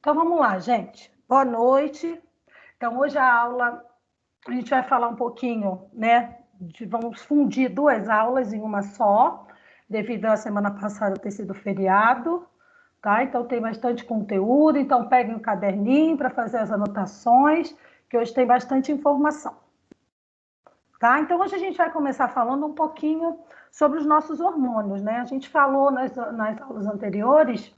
Então, vamos lá, gente. Boa noite. Então, hoje a aula, a gente vai falar um pouquinho, né? Vamos fundir duas aulas em uma só, devido à semana passada ter sido feriado, tá? Então, tem bastante conteúdo. Então, peguem um caderninho para fazer as anotações, que hoje tem bastante informação, tá? Então, hoje a gente vai começar falando um pouquinho sobre os nossos hormônios, né? A gente falou nas aulas anteriores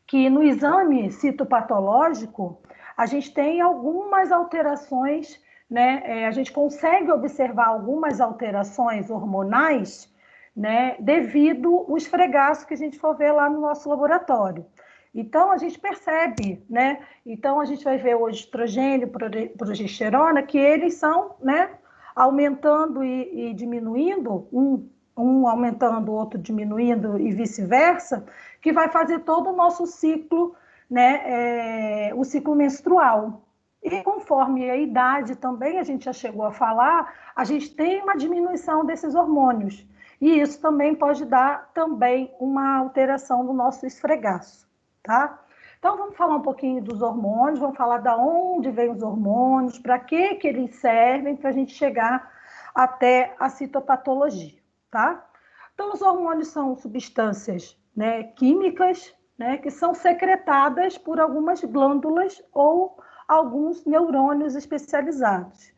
que no exame citopatológico a gente tem algumas alterações, né? A gente consegue observar algumas alterações hormonais, né? Devido ao esfregaço que a gente for ver lá no nosso laboratório. Então, a gente percebe, né? Então, a gente vai ver hoje estrogênio, progesterona, que eles são, né? Aumentando e diminuindo, um aumentando, o outro diminuindo e vice-versa, que vai fazer todo o nosso ciclo, né, o ciclo menstrual. E conforme a idade também, a gente já chegou a falar, a gente tem uma diminuição desses hormônios. E isso também pode dar também uma alteração no nosso esfregaço, tá? Então, vamos falar um pouquinho dos hormônios, vamos falar de onde vêm os hormônios, para que eles servem, para a gente chegar até a citopatologia, tá? Então, os hormônios são substâncias, né, químicas, né, que são secretadas por algumas glândulas ou alguns neurônios especializados.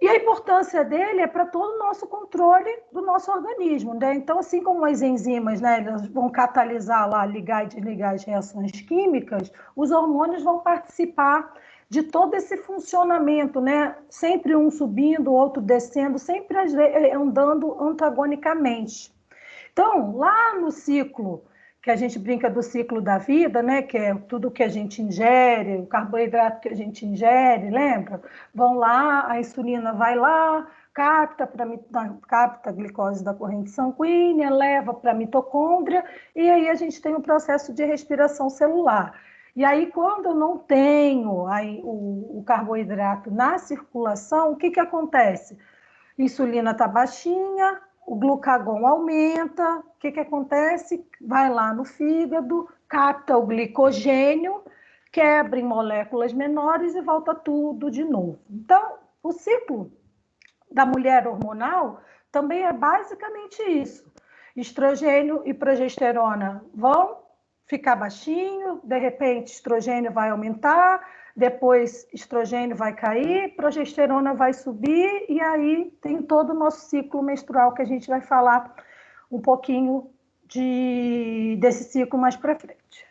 E a importância dele é para todo o nosso controle do nosso organismo, né? Então, assim como as enzimas, né, elas vão catalisar lá, ligar e desligar as reações químicas, os hormônios vão participar de todo esse funcionamento, né? Sempre um subindo, o outro descendo, sempre andando antagonicamente. Então, lá no ciclo, que a gente brinca do ciclo da vida, né? Que é tudo que a gente ingere, o carboidrato que a gente ingere, lembra? Vão lá, a insulina vai lá, capta a glicose da corrente sanguínea, leva para a mitocôndria, e aí a gente tem um processo de respiração celular. E aí, quando eu não tenho aí o carboidrato na circulação, o que acontece? A insulina está baixinha, o glucagon aumenta, o que acontece? Vai lá no fígado, capta o glicogênio, quebra em moléculas menores e volta tudo de novo. Então, o ciclo da mulher hormonal também é basicamente isso. Estrogênio e progesterona vão ficar baixinho, de repente estrogênio vai aumentar, depois estrogênio vai cair, progesterona vai subir, e aí tem todo o nosso ciclo menstrual que a gente vai falar um pouquinho desse ciclo mais para frente.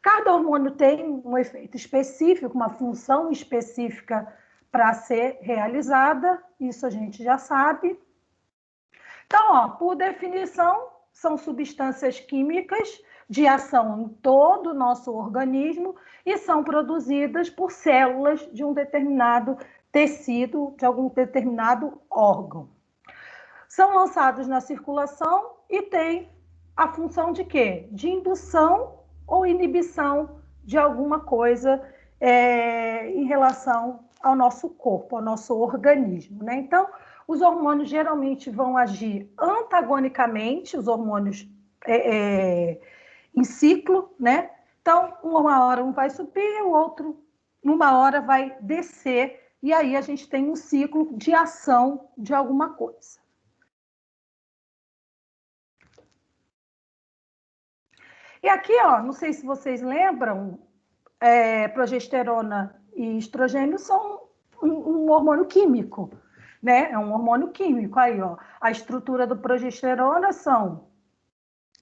Cada hormônio tem um efeito específico, uma função específica para ser realizada, isso a gente já sabe. Então, ó, por definição, são substâncias químicas de ação em todo o nosso organismo e são produzidas por células de um determinado tecido, de algum determinado órgão. São lançados na circulação e têm a função de quê? De indução ou inibição de alguma coisa em relação ao nosso corpo, ao nosso organismo, né? Então, os hormônios geralmente vão agir antagonicamente, os hormônios em ciclo, né? Então, uma hora um vai subir, o outro, uma hora vai descer, e aí a gente tem um ciclo de ação de alguma coisa. E aqui, ó, não sei se vocês lembram, progesterona e estrogênio são um hormônio químico, né? É um hormônio químico. Aí, ó, a estrutura do progesterona são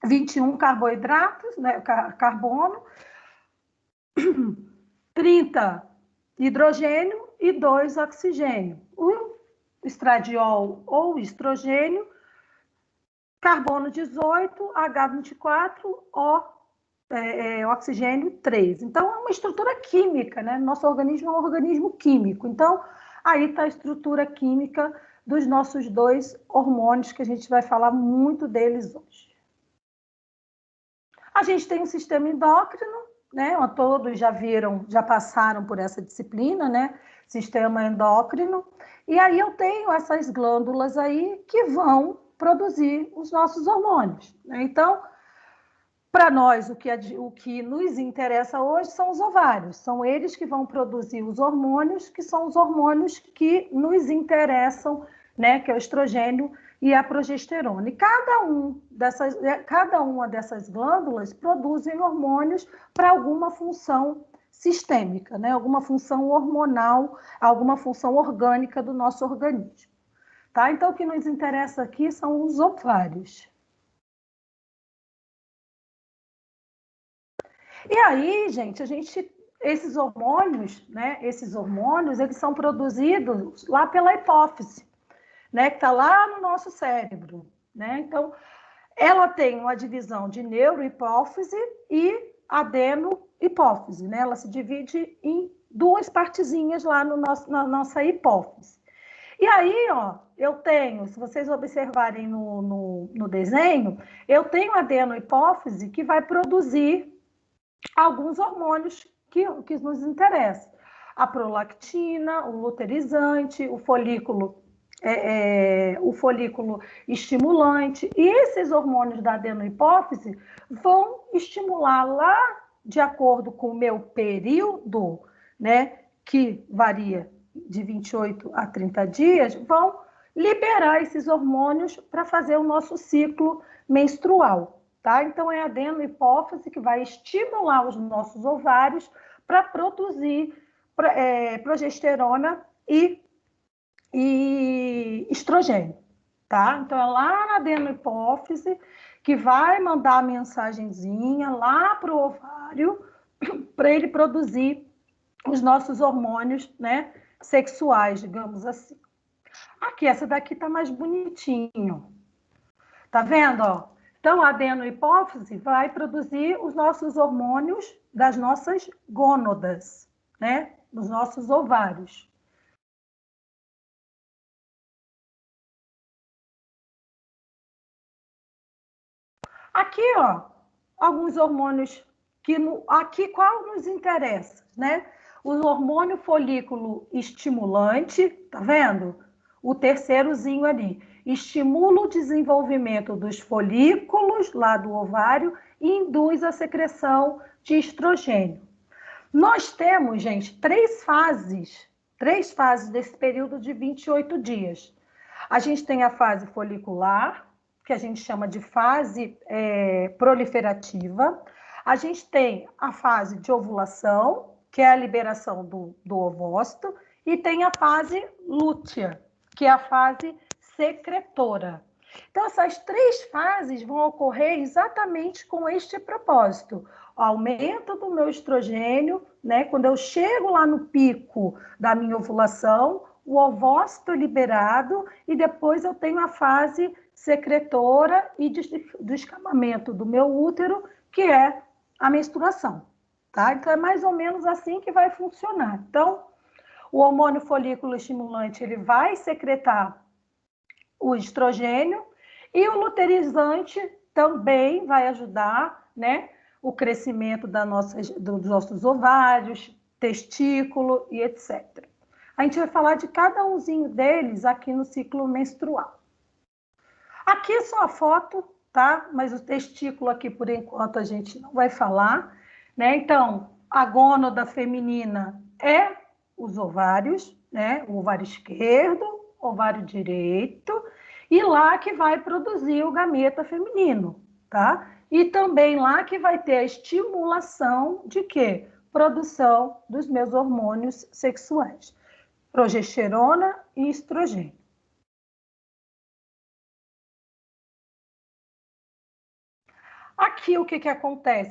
21 carboidratos, né, carbono, 30 hidrogênio e 2 oxigênio. O estradiol ou estrogênio, carbono 18, H24, oxigênio 3. Então, é uma estrutura química, né? Nosso organismo é um organismo químico. Então, aí está a estrutura química dos nossos dois hormônios, que a gente vai falar muito deles hoje. A gente tem um sistema endócrino, né? Todos já viram, já passaram por essa disciplina, né? Sistema endócrino. E aí eu tenho essas glândulas aí que vão produzir os nossos hormônios, né? Então, Para nós, o que nos interessa hoje são os ovários. São eles que vão produzir os hormônios, que são os hormônios que nos interessam, né? Que é o estrogênio e a progesterona. E cada uma dessas glândulas produzem hormônios para alguma função sistêmica, né? Alguma função hormonal, alguma função orgânica do nosso organismo. Tá? Então, o que nos interessa aqui são os ovários. E aí, gente, esses hormônios, né? Esses hormônios, eles são produzidos lá pela hipófise, né? Que está lá no nosso cérebro, né? Então, ela tem uma divisão de neurohipófise e adenohipófise, né? Ela se divide em duas partezinhas lá na nossa hipófise. E aí, ó, eu tenho, se vocês observarem no desenho, eu tenho a adenohipófise que vai produzir alguns hormônios que nos interessam. A prolactina, o luteirizante, o folículo estimulante. E esses hormônios da adenohipófise vão estimular lá, de acordo com o meu período, né, que varia de 28 a 30 dias, vão liberar esses hormônios para fazer o nosso ciclo menstrual. Tá? Então, é a adenohipófise que vai estimular os nossos ovários para produzir progesterona e estrogênio. Tá? Então, é lá na adenohipófise que vai mandar a mensagenzinha lá para o ovário para ele produzir os nossos hormônios, né, sexuais, digamos assim. Aqui, essa daqui tá mais bonitinho. Tá vendo, ó? Então, a adenohipófise vai produzir os nossos hormônios das nossas gônadas, né? Dos nossos ovários. Aqui, ó, alguns hormônios aqui qual nos interessa, né? O hormônio folículo estimulante, tá vendo? O terceirozinho ali. Estimula o desenvolvimento dos folículos lá do ovário e induz a secreção de estrogênio. Nós temos, gente, três fases desse período de 28 dias. A gente tem a fase folicular, que a gente chama de fase proliferativa. A gente tem a fase de ovulação, que é a liberação do ovócito, e tem a fase lútea, que é a fase secretora. Então, essas três fases vão ocorrer exatamente com este propósito. O aumento do meu estrogênio, né? Quando eu chego lá no pico da minha ovulação, o ovócito liberado e depois eu tenho a fase secretora e do escapamento do meu útero, que é a menstruação, tá? Então, é mais ou menos assim que vai funcionar. Então, o hormônio folículo estimulante, ele vai secretar o estrogênio e o luteirizante também vai ajudar, né, o crescimento dos nossos ovários, testículo e etc. A gente vai falar de cada umzinho deles aqui no ciclo menstrual. Aqui é só a foto, tá? Mas o testículo aqui, por enquanto, a gente não vai falar, né? Então, a gônada feminina é os ovários, né? O ovário esquerdo, ovário direito, e lá que vai produzir o gameta feminino, tá? E também lá que vai ter a estimulação de quê? Produção dos meus hormônios sexuais, progesterona e estrogênio. Aqui o que acontece?